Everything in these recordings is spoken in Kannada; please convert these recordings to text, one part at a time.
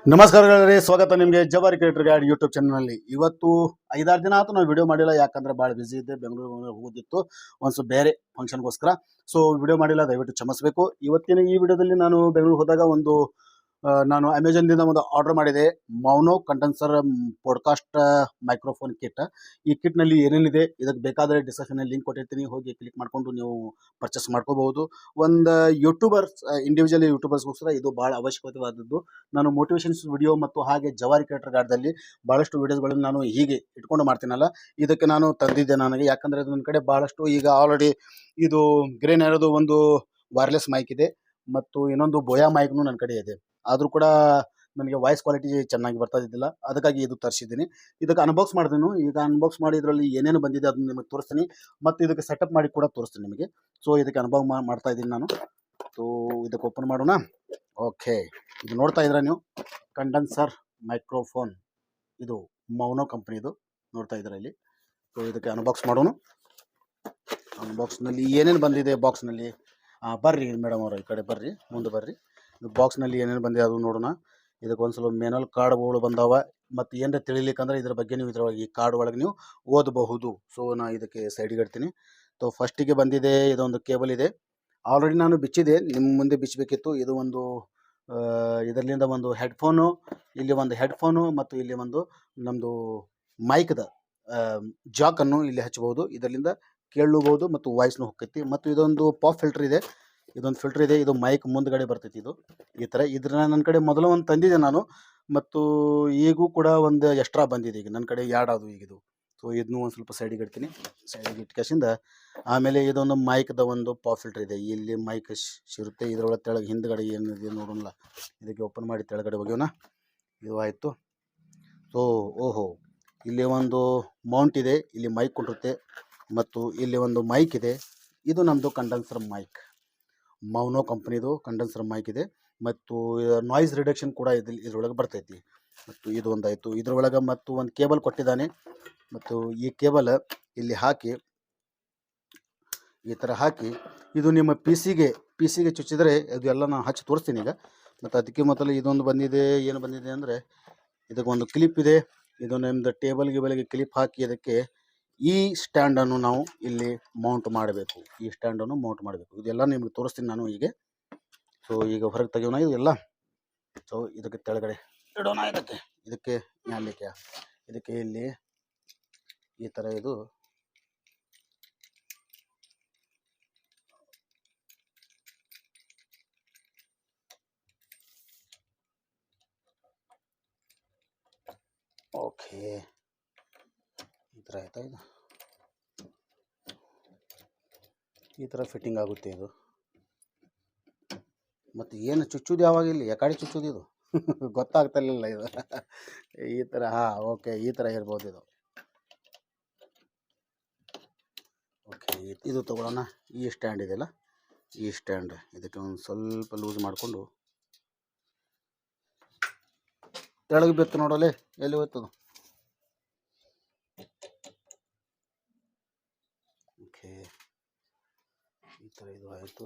ನಮಸ್ಕಾರಗಳೇ, ಸ್ವಾಗತ ನಿಮಗೆ ಜವಾರಿ ಕ್ರಿಯೇಟರ್ ಗೈಡ್ ಯೂಟ್ಯೂಬ್ ಚಾನಲ್ನಲ್ಲಿ. ಇವತ್ತು 5-6 ದಿನ ಆಯ್ತು ನಾವು ವಿಡಿಯೋ ಮಾಡಿಲ್ಲ, ಯಾಕಂದ್ರೆ ಭಾಳ ಬಿಸಿ ಇದ್ದೆ. ಬೆಂಗಳೂರಿಗೆ ಹೋಗೋದಿತ್ತು ಒಂದು ಸ್ವಲ್ಪ ಬೇರೆ ಫಂಕ್ಷನ್ಗೋಸ್ಕರ. ಸೊ ವಿಡಿಯೋ ಮಾಡಿಲ್ಲ, ದಯವಿಟ್ಟು ಕ್ಷಮಿಸಬೇಕು. ಇವತ್ತಿನ ಈ ವಿಡಿಯೋದಲ್ಲಿ ನಾನು ಬೆಂಗಳೂರಿಗೆ ಹೋದಾಗ ನಾನು ಅಮೆಜಾನ್ದಿಂದ ಒಂದು ಆರ್ಡರ್ ಮಾಡಿದೆ, ಮೌನೋ ಕಂಡೆನ್ಸರ್ ಪಾಡ್ಕಾಸ್ಟ್ ಮೈಕ್ರೋಫೋನ್ ಕಿಟ್. ಈ ಕಿಟ್ನಲ್ಲಿ ಏನೇನಿದೆ ಇದಕ್ಕೆ ಬೇಕಾದರೆ ಡಿಸ್ಕ್ರಿಪ್ಷನಲ್ಲಿ ಲಿಂಕ್ ಕೊಟ್ಟಿರ್ತೀನಿ, ಹೋಗಿ ಕ್ಲಿಕ್ ಮಾಡಿಕೊಂಡು ನೀವು ಪರ್ಚೇಸ್ ಮಾಡ್ಕೋಬಹುದು. ಒಂದು ಇಂಡಿವಿಜುವಲ್ ಯೂಟ್ಯೂಬರ್ಸ್ಗೋಸ್ಕರ ಇದು ಭಾಳ ಅವಶ್ಯಕವಾದದ್ದು. ನಾನು ಮೋಟಿವೇಶನ್ಸ್ ವಿಡಿಯೋ ಮತ್ತು ಹಾಗೆ ಜವಾರಿ ಕ್ರಿಯೇಟರ್ ಗಾರ್ಡ್ದಲ್ಲಿ ಭಾಳಷ್ಟು ವಿಡಿಯೋಸ್ಗಳನ್ನು ನಾನು ಹೀಗೆ ಇಟ್ಕೊಂಡು ಮಾಡ್ತೀನಲ್ಲ, ಇದಕ್ಕೆ ನಾನು ತಂದಿದ್ದೆ ನನಗೆ. ಯಾಕಂದರೆ ಅದು ನನ್ನ ಕಡೆ ಭಾಳಷ್ಟು ಈಗ ಆಲ್ರೆಡಿ ಇದು ಗ್ರೇನ್ ಇರೋದು ಒಂದು ವೈರ್ಲೆಸ್ ಮೈಕ್ ಇದೆ ಮತ್ತು ಇನ್ನೊಂದು ಬೋಯಾ ಮೈಕ್ನು ನನ್ನ ಕಡೆ ಇದೆ. ಆದರೂ ಕೂಡ ನನಗೆ ವಾಯ್ಸ್ ಕ್ವಾಲಿಟಿ ಚೆನ್ನಾಗಿ ಬರ್ತಾ ಇದ್ದಿಲ್ಲ, ಅದಕ್ಕಾಗಿ ಇದು ತರಿಸಿದ್ದೀನಿ. ಇದಕ್ಕೆ ಅನ್ಬಾಕ್ಸ್ ಮಾಡಿದೆನು. ಈಗ ಅನ್ಬಾಕ್ಸ್ ಮಾಡಿ ಇದರಲ್ಲಿ ಏನೇನು ಬಂದಿದೆ ಅದನ್ನು ನಿಮಗೆ ತೋರಿಸ್ತೀನಿ ಮತ್ತು ಇದಕ್ಕೆ ಸೆಟಪ್ ಮಾಡಿ ಕೂಡ ತೋರಿಸ್ತೀನಿ ನಿಮಗೆ. ಸೊ ಇದಕ್ಕೆ ಅನುಭವ ಮಾಡ್ತಾ ಇದ್ದೀನಿ ನಾನು. ಸೊ ಇದಕ್ಕೆ ಓಪನ್ ಮಾಡೋಣ. ಓಕೆ, ಇದು ನೋಡ್ತಾ ಇದ್ದೀರಾ ನೀವು, ಕಂಡೆನ್ಸರ್ ಮೈಕ್ರೋಫೋನ್. ಇದು ಮೌನೋ ಕಂಪ್ನಿದು ನೋಡ್ತಾ ಇದ್ದೀರಾ ಇಲ್ಲಿ. ಸೊ ಇದಕ್ಕೆ ಅನ್ಬಾಕ್ಸ್ ಮಾಡೋಣ. ಅನ್ಬಾಕ್ಸ್ನಲ್ಲಿ ಏನೇನು ಬಂದಿದೆ ಬಾಕ್ಸ್ನಲ್ಲಿ, ಬರ್ರಿ ಮೇಡಮ್ ಅವರು ಈ ಕಡೆ ಬರ್ರಿ, ಮುಂದೆ ಬರ್ರಿ. ಇದು ಬಾಕ್ಸ್ನಲ್ಲಿ ಏನೇನು ಬಂದಿದೆ ಅದು ನೋಡೋಣ. ಇದಕ್ಕೆ ಒಂದು ಸ್ವಲ್ಪ ಮೇನಲ್ ಕಾರ್ಡ್ಗಳು ಬಂದಾವ ಮತ್ತು ಏನರ ತಿಳಿಲಿಕ್ಕಂದ್ರೆ ಇದ್ರ ಬಗ್ಗೆ ನೀವು ಇದರೊಳಗೆ ಈ ಕಾರ್ಡ್ ಒಳಗೆ ನೀವು ಓದಬಹುದು. ಸೊ ನಾನು ಇದಕ್ಕೆ ಸೈಡಿಗೆ ಇಡ್ತೀನಿ. ಸೊ ಫಸ್ಟಿಗೆ ಬಂದಿದೆ ಇದೊಂದು ಕೇಬಲ್ ಇದೆ. ಆಲ್ರೆಡಿ ನಾನು ಬಿಚ್ಚಿದೆ, ನಿಮ್ಮ ಮುಂದೆ ಬಿಚ್ಚಬೇಕಿತ್ತು. ಇದು ಒಂದು ಇದರಿಂದ ಒಂದು ಹೆಡ್ಫೋನು, ಇಲ್ಲಿ ಒಂದು ಹೆಡ್ಫೋನು ಮತ್ತು ಇಲ್ಲಿ ಒಂದು ನಮ್ಮದು ಮೈಕ್ದ ಜಾಕನ್ನು ಇಲ್ಲಿ ಹಚ್ಚಬಹುದು. ಇದರಿಂದ ಕೇಳಬಹುದು ಮತ್ತು ವಾಯ್ಸ್ನು ಹೋಗ್ತೈತಿ. ಮತ್ತು ಇದೊಂದು ಪಾಪ್ ಫಿಲ್ಟರ್ ಇದೆ, ಇದೊಂದು ಫಿಲ್ಟರ್ ಇದೆ. ಇದು ಮೈಕ್ ಮುಂದ್ಗಡೆ ಬರ್ತೈತಿ. ಇದು ಈ ಥರ ಇದನ್ನ ನನ್ನ ಕಡೆ ಮೊದಲು ಒಂದು ತಂದಿದ್ದೆ ನಾನು, ಮತ್ತು ಈಗೂ ಕೂಡ ಒಂದು ಎಕ್ಸ್ಟ್ರಾ ಬಂದಿದೆ. ಈಗ ನನ್ನ ಕಡೆ ಅದು ಈಗಿದು. ಸೊ ಇದನ್ನು ಒಂದು ಸ್ವಲ್ಪ ಸೈಡಿಗೆ ಇಡ್ತೀನಿ. ಸೈಡಿಗೆ ಇಟ್ಕೇಸಿಂದ ಆಮೇಲೆ ಇದೊಂದು ಮೈಕ್ದ ಒಂದು ಪಾಪ್ ಫಿಲ್ಟರ್ ಇದೆ. ಇಲ್ಲಿ ಮೈಕ್ ಸಿರುತ್ತೆ, ಇದರೊಳಗೆ ತೆಳಗೆ ಹಿಂದ್ಗಡೆ ಏನಿದೆ ನೋಡೋಣ. ಇದಕ್ಕೆ ಓಪನ್ ಮಾಡಿ ತೆಳಗಡೆ ಹೋಗ್ಯೋಣ. ಇದು ಆಯಿತು. ಸೊ ಓಹೋ, ಇಲ್ಲಿ ಒಂದು ಮೌಂಟ್ ಇದೆ, ಇಲ್ಲಿ ಮೈಕ್ ಕೊಟ್ಟಿರುತ್ತೆ ಮತ್ತು ಇಲ್ಲಿ ಒಂದು ಮೈಕ್ ಇದೆ. ಇದು ನಮ್ಮದು ಕಂಡೆನ್ಸರ್ ಮೈಕ್, ಮೌನೋ ಕಂಪ್ನಿದು ಕಂಡೆನ್ಸರ್ ಮೈಕ್ ಇದೆ. ಮತ್ತು ನಾಯ್ಸ್ ರಿಡಕ್ಷನ್ ಕೂಡ ಇದರೊಳಗೆ ಬರ್ತೈತಿ. ಮತ್ತು ಇದು ಒಂದಾಯಿತು. ಇದರೊಳಗೆ ಮತ್ತು ಒಂದು ಕೇಬಲ್ ಕೊಟ್ಟಿದ್ದಾನೆ. ಮತ್ತು ಈ ಕೇಬಲ್ ಇಲ್ಲಿ ಹಾಕಿ ಈ ಥರ ಹಾಕಿ ಇದು ನಿಮ್ಮ ಪಿ ಸಿಗೆ ಚುಚ್ಚಿದರೆ ಅದು ಎಲ್ಲ ನಾನು ಹಚ್ಚಿ ತೋರಿಸ್ತೀನಿ ಈಗ. ಮತ್ತು ಅದಕ್ಕೆ ಮೊದಲು ಇದೊಂದು ಬಂದಿದೆ. ಏನು ಬಂದಿದೆ ಅಂದರೆ ಇದಕ್ಕೊಂದು ಕ್ಲಿಪ್ ಇದೆ. ಇದು ನಿಮ್ಮದು ಟೇಬಲ್ಗೆ ಕ್ಲಿಪ್ ಹಾಕಿ ಅದಕ್ಕೆ ಈ ಸ್ಟ್ಯಾಂಡನ್ನು ನಾವು ಇಲ್ಲಿ ಮೌಂಟ್ ಮಾಡಬೇಕು. ಈ ಸ್ಟ್ಯಾಂಡನ್ನು ಮೌಂಟ್ ಮಾಡಬೇಕು. ಇದೆಲ್ಲ ನಿಮಗೆ ತೋರಿಸ್ತೀನಿ ನಾನು ಹೀಗೆ. ಸೊ ಈಗ ಹೊರಗೆ ತೆಗೆಯೋಣ ಇದು ಎಲ್ಲ. ಸೊ ಇದಕ್ಕೆ ತೆಳಗಡೆ ಇಡೋಣ. ಇದಕ್ಕೆ ಮ್ಯಾಲಿಕ್ಕೆ ಇದಕ್ಕೆ ಇಲ್ಲಿ ಈ ಥರ ಇದು ಓಕೆ, ಈ ಥರ ಆಯ್ತಾ. ಇದು ಈ ಥರ ಫಿಟ್ಟಿಂಗ್ ಆಗುತ್ತೆ ಇದು. ಮತ್ತು ಏನು ಚುಚ್ಚೋದು ಯಾವಾಗ ಇಲ್ಲಿ ಯಾಕಡೆ ಚುಚ್ಚೋದು ಇದು ಗೊತ್ತಾಗ್ತಿರ್ಲಿಲ್ಲ ಇದು ಈ ಥರ. ಓಕೆ, ಈ ಥರ ಇರ್ಬೋದು ಇದು. ಓಕೆ, ಇದು ತೊಗೊಳ್ಳೋಣ. ಈ ಸ್ಟ್ಯಾಂಡ್ ಇದೆಯಲ್ಲ, ಈ ಸ್ಟ್ಯಾಂಡ್ ಇದಕ್ಕೆ ಒಂದು ಸ್ವಲ್ಪ ಲೂಸ್ ಮಾಡಿಕೊಂಡು ತೆಳಗೆ ಬಿತ್ತು ನೋಡಲೆ, ಎಲ್ಲಿ ಹೋಗ್ತದೆ. ಓಕೆ, ಈ ಥರ ಇದು ಆಯಿತು.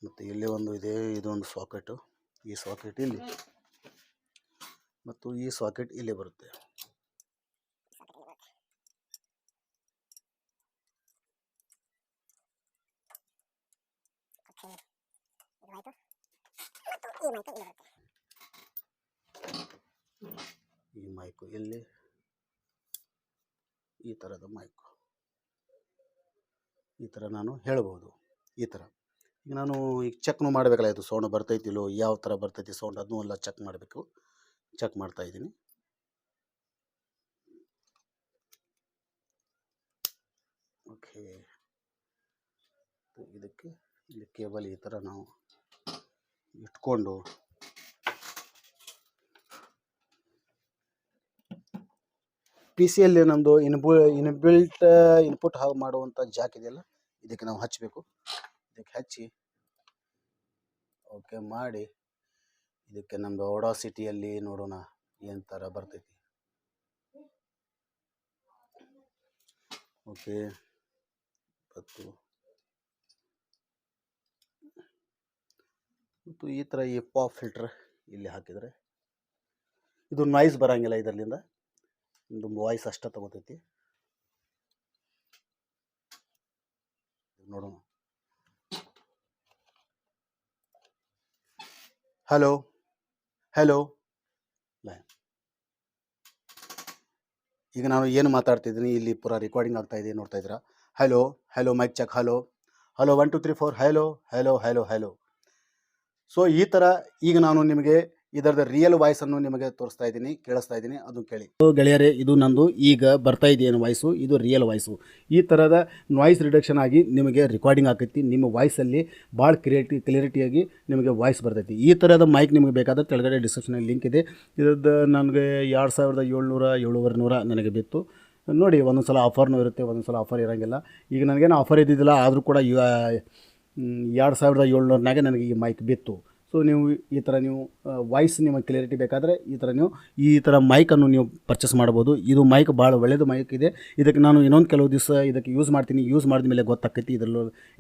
ಮತ್ತು ಇಲ್ಲಿ ಒಂದು ಇದೆ, ಇದೊಂದು ಸಾಕೆಟು. ಈ ಸಾಕೆಟ್ ಇಲ್ಲಿ ಮತ್ತು ಈ ಸಾಕೆಟ್ ಇಲ್ಲಿ ಬರುತ್ತೆ. ಈ ಮೈಕು ಇಲ್ಲಿ, ಈ ಥರದ ಮೈಕು ಈ ಥರ ನಾನು ಹೇಳ್ಬೋದು. ಈ ಥರ ಈಗ ನಾನು ಈಗ ಚೆಕ್ನು ಮಾಡಬೇಕಲ್ಲ, ಇದು ಸೌಂಡ್ ಬರ್ತೈತಿಲ್ಲೋ, ಯಾವ ಥರ ಬರ್ತೈತಿ ಸೌಂಡ್, ಅದನ್ನೂ ಎಲ್ಲ ಚೆಕ್ ಮಾಡಬೇಕು. ಚೆಕ್ ಮಾಡ್ತಾಯಿದ್ದೀನಿ. ಓಕೆ, ಇದಕ್ಕೆ ಇಲ್ಲಿ ಕೇಬಲ್ ಈ ಥರ ನಾವು ಇಟ್ಕೊಂಡು ಪಿ ಸಿಯಲ್ಲಿ ನಮ್ಮದು ಇನ್ಬಿಲ್ಟ್ ಇನ್ಪುಟ್ ಮಾಡುವಂಥ ಜಾಕ್ ಇದೆಯಲ್ಲ, ಇದಕ್ಕೆ ನಾವು ಹಚ್ಚಬೇಕು. ಇದಕ್ಕೆ ಹಚ್ಚಿ ಓಕೆ ಮಾಡಿ ಇದಕ್ಕೆ ನಮ್ಮದು ಆಡಾಸಿಟಿಯಲ್ಲಿ ನೋಡೋಣ ಏನು ಥರ ಬರ್ತೈತಿ. ಓಕೆ 10 ಮತ್ತು ಈ ಥರ ಈ ಪಾಪ್ ಫಿಲ್ಟರ್ ಇಲ್ಲಿ ಹಾಕಿದರೆ ಇದು ನಾಯ್ಸ್ ಬರೋಂಗಿಲ್ಲ ಇದರಿಂದ, ಒಂದು ವಾಯ್ಸ್ ಅಷ್ಟೇ ತಗೋತೈತಿ. ನೋಡೋಣ. Hello hello. ಈಗ ನಾನು ಏನು ಮಾತಾಡ್ತಿದ್ದೀನಿ ಇಲ್ಲಿ ಪೂರಾ ರೆಕಾರ್ಡಿಂಗ್ ಆಗ್ತಾ ಇದೆ, ನೋಡ್ತಾ ಇದ್ದೀರಾ. Hello hello mic check. Hello hello 1 2 3 4 hello hello hello hello. So ಈ ಥರ ಈಗ ನಾನು ನಿಮಗೆ ಇದರದ ರಿಯಲ್ ವಾಯ್ಸನ್ನು ನಿಮಗೆ ತೋರಿಸ್ತಾ ಇದ್ದೀನಿ, ಕೇಳಿಸ್ತಾ ಇದ್ದೀನಿ, ಅದು ಕೇಳಿ. ಗೆಳೆಯರೇ, ಇದು ನಂದು ಈಗ ಬರ್ತಾ ಇದೆಯೇನು ವಾಯ್ಸು, ಇದು ರಿಯಲ್ ವಾಯ್ಸು. ಈ ಥರದ ನಾಯ್ಸ್ ರಿಡಕ್ಷನ್ ಆಗಿ ನಿಮಗೆ ರೆಕಾರ್ಡಿಂಗ್ ಆಕೈತಿ. ನಿಮ್ಮ ವಾಯ್ಸಲ್ಲಿ ಭಾಳ ಕ್ಲಿಯರಿಟಿಯಾಗಿ ನಿಮಗೆ ವಾಯ್ಸ್ ಬರ್ತೈತಿ. ಈ ಥರದ ಮೈಕ್ ನಿಮಗೆ ಬೇಕಾದರೆ ಕೆಳಗಡೆ ಡಿಸ್ಕ್ರಿಪ್ಷನಲ್ಲಿ ಲಿಂಕ್ ಇದೆ. ಇದ್ರದ್ದು ನನಗೆ 2700 7,500 ನನಗೆ ಬಿತ್ತು. ನೋಡಿ, ಒಂದೊಂದು ಸಲ ಆಫರ್ನೂ ಇರುತ್ತೆ, ಒಂದೊಂದು ಸಲ ಆಫರ್ ಇರೋಂಗಿಲ್ಲ. ಈಗ ನನಗೇನು ಆಫರ್ ಇದ್ದಿದ್ದಿಲ್ಲ, ಆದರೂ ಕೂಡ 2700 ನನಗೆ ಈ ಮೈಕ್ ಬಿತ್ತು. ಸೊ ನೀವು ಈ ಥರ ನೀವು ವಾಯ್ಸ್ ನಿಮಗೆ ಕ್ಲಿಯರಿಟಿ ಬೇಕಾದರೆ ಈ ಥರ ನೀವು ಈ ಥರ ಮೈಕನ್ನು ನೀವು ಪರ್ಚೇಸ್ ಮಾಡ್ಬೋದು. ಇದು ಮೈಕ್ ಭಾಳ ಒಳ್ಳೆಯದು ಮೈಕ್ ಇದೆ. ಇದಕ್ಕೆ ನಾನು ಇನ್ನೊಂದು ಕೆಲವು ದಿವಸ ಇದಕ್ಕೆ ಯೂಸ್ ಮಾಡ್ತೀನಿ. ಯೂಸ್ ಮಾಡಿದ ಮೇಲೆ ಗೊತ್ತಾಗ್ತೈತಿ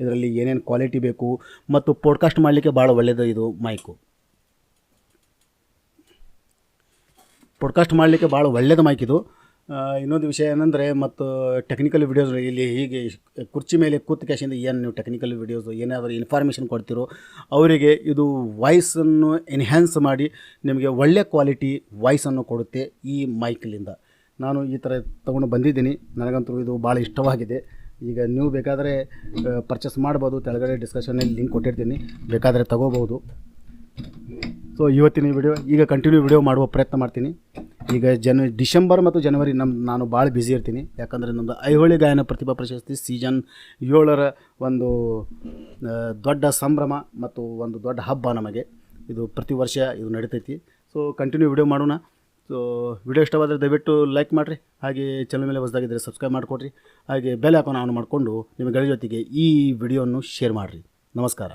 ಇದರಲ್ಲಿ ಏನೇನು ಕ್ವಾಲಿಟಿ ಬೇಕು, ಮತ್ತು ಪಾಡ್ಕಾಸ್ಟ್ ಮಾಡಲಿಕ್ಕೆ ಭಾಳ ಒಳ್ಳೆಯದು ಇದು ಮೈಕು. ಪಾಡ್ಕಾಸ್ಟ್ ಮಾಡಲಿಕ್ಕೆ ಭಾಳ ಒಳ್ಳೆಯದು ಮೈಕ್ ಇದು. ಇನ್ನೊಂದು ವಿಷಯ ಏನಂದರೆ, ಮತ್ತು ಟೆಕ್ನಿಕಲ್ ವಿಡಿಯೋಸ್ ಇಲ್ಲಿ ಹೀಗೆ ಕುರ್ಚಿ ಮೇಲೆ ಕೂತು ಕ್ಯಾಶಿಂದ ಏನು ನೀವು ಟೆಕ್ನಿಕಲ್ ವಿಡಿಯೋಸ್ ಏನಾದರೂ ಇನ್ಫಾರ್ಮೇಷನ್ ಕೊಡ್ತೀರೋ ಅವರಿಗೆ ಇದು ವಾಯ್ಸನ್ನು ಎನ್ಹ್ಯಾನ್ಸ್ ಮಾಡಿ ನಿಮಗೆ ಒಳ್ಳೆಯ ಕ್ವಾಲಿಟಿ ವಾಯ್ಸನ್ನು ಕೊಡುತ್ತೆ ಈ ಮೈಕ್ಲಿಂದ. ನಾನು ಈ ಥರ ತೊಗೊಂಡು ಬಂದಿದ್ದೀನಿ, ನನಗಂತೂ ಇದು ಭಾಳ ಇಷ್ಟವಾಗಿದೆ. ಈಗ ನೀವು ಬೇಕಾದರೆ ಪರ್ಚೇಸ್ ಮಾಡ್ಬೋದು, ಕೆಳಗಡೆ ಡಿಸ್ಕಷನಲ್ಲಿ ಲಿಂಕ್ ಕೊಟ್ಟಿರ್ತೀನಿ, ಬೇಕಾದರೆ ತಗೋಬೋದು. ಸೊ ಇವತ್ತಿನ ವಿಡಿಯೋ ಈಗ ಕಂಟಿನ್ಯೂ ವಿಡಿಯೋ ಮಾಡುವ ಪ್ರಯತ್ನ ಮಾಡ್ತೀನಿ. ಈಗ ಡಿಸೆಂಬರ್ ಮತ್ತು ಜನವರಿ ನಾನು ಭಾಳ ಬ್ಯುಸಿ ಇರ್ತೀನಿ, ಯಾಕಂದರೆ ನಮ್ಮದು ಐಹೊಳೆ ಗಾಯನ ಪ್ರತಿಭಾ ಪ್ರಶಸ್ತಿ ಸೀಸನ್ 7ರ ಒಂದು ದೊಡ್ಡ ಸಂಭ್ರಮ ಮತ್ತು ಒಂದು ದೊಡ್ಡ ಹಬ್ಬ ನಮಗೆ. ಇದು ಪ್ರತಿ ವರ್ಷ ಇದು ನಡೀತೈತಿ. ಸೊ ಕಂಟಿನ್ಯೂ ವಿಡಿಯೋ ಮಾಡೋಣ. ಸೊ ವಿಡಿಯೋ ಇಷ್ಟವಾದರೆ ದಯವಿಟ್ಟು ಲೈಕ್ ಮಾಡಿರಿ, ಹಾಗೆ ಚಾನಲ್ ಮೇಲೆ ಹೊಸದಾಗಿದ್ದರೆ ಸಬ್ಸ್ಕ್ರೈಬ್ ಮಾಡಿಕೊಡ್ರಿ, ಹಾಗೆ ಬೆಲ್ ಐಕಾನ್ ಆನ್ ಮಾಡಿಕೊಂಡು ನಿಮ್ಮ ಗೆಳೆಯ ಜೊತೆಗೆ ಈ ವಿಡಿಯೋವನ್ನು ಶೇರ್ ಮಾಡಿರಿ. ನಮಸ್ಕಾರ.